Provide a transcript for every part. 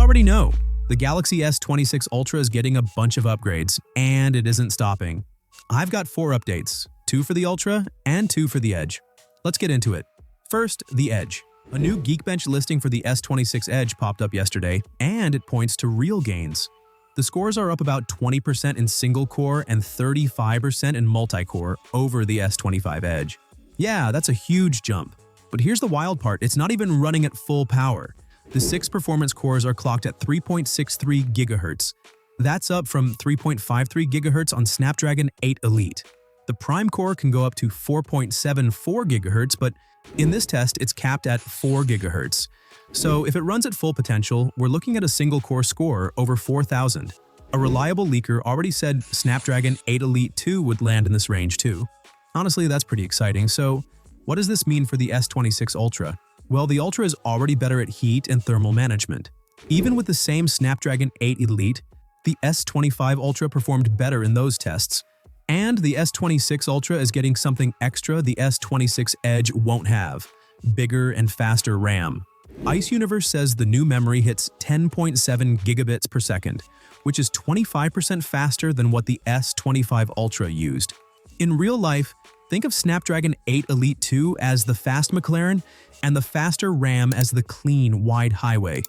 already know. The Galaxy S26 Ultra is getting a bunch of upgrades, and it isn't stopping. I've got 4 updates, 2 for the Ultra and 2 for the Edge. Let's get into it. First, the Edge. A new Geekbench listing for the S26 Edge popped up yesterday, and it points to real gains. The scores are up about 20% in single-core and 35% in multi-core over the S25 Edge. Yeah, that's a huge jump. But here's the wild part, it's not even running at full power. The 6 performance cores are clocked at 3.63 GHz. That's up from 3.53 GHz on Snapdragon 8 Elite. The Prime core can go up to 4.74 GHz, but in this test, it's capped at 4 GHz. So if it runs at full potential, we're looking at a single-core score over 4,000. A reliable leaker already said Snapdragon 8 Elite 2 would land in this range too. Honestly, that's pretty exciting. So what does this mean for the S26 Ultra? Well, the Ultra is already better at heat and thermal management. Even with the same Snapdragon 8 Elite, the S25 Ultra performed better in those tests. And the S26 Ultra is getting something extra the S26 Edge won't have: bigger and faster RAM. Ice Universe says the new memory hits 10.7 gigabits per second, which is 25% faster than what the S25 Ultra used. In real life, think of Snapdragon 8 Elite 2 as the fast McLaren and the faster RAM as the clean, wide highway.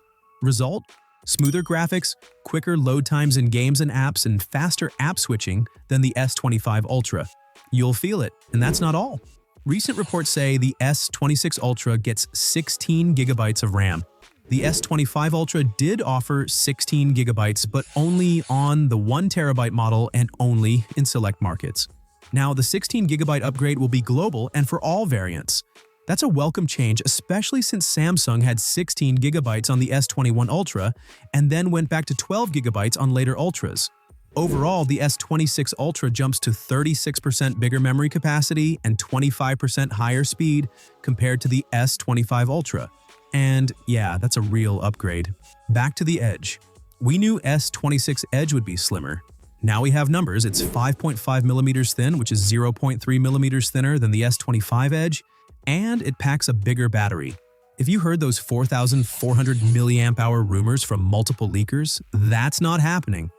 Result? Smoother graphics, quicker load times in games and apps, and faster app switching than the S25 Ultra. You'll feel it, and that's not all. Recent reports say the S26 Ultra gets 16 gigabytes of RAM. The S25 Ultra did offer 16 gigabytes, but only on the 1 terabyte model and only in select markets. Now, the 16 gigabyte upgrade will be global and for all variants. That's a welcome change, especially since Samsung had 16 gigabytes on the S21 Ultra and then went back to 12 gigabytes on later Ultras. Overall, the S26 Ultra jumps to 36% bigger memory capacity and 25% higher speed compared to the S25 Ultra. And yeah, that's a real upgrade. Back to the Edge. We knew S26 Edge would be slimmer. Now we have numbers. It's 5.5 millimeters thin, which is 0.3 millimeters thinner than the S25 Edge, and it packs a bigger battery. If you heard those 4,400 milliamp hour rumors from multiple leakers, that's not happening.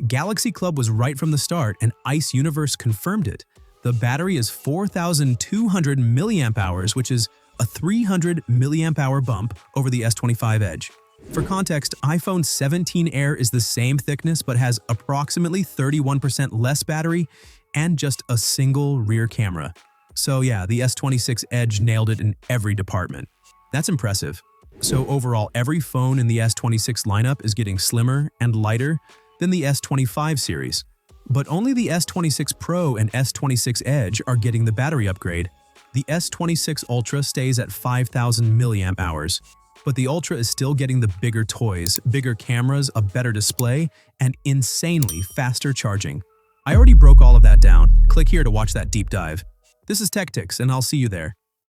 Galaxy Club was right from the start, and Ice Universe confirmed it. The battery is 4,200 milliamp hours, which is a 300 milliamp hour bump over the S25 Edge. For context, iPhone 17 Air is the same thickness but has approximately 31% less battery and just a single rear camera. So yeah, the S26 Edge nailed it in every department. That's impressive. So overall, every phone in the S26 lineup is getting slimmer and lighter than the S25 series. But only the S26 Pro and S26 Edge are getting the battery upgrade. The S26 Ultra stays at 5,000 milliamp hours. But the Ultra is still getting the bigger toys, bigger cameras, a better display, and insanely faster charging. I already broke all of that down. Click here to watch that deep dive. This is Techtics, and I'll see you there.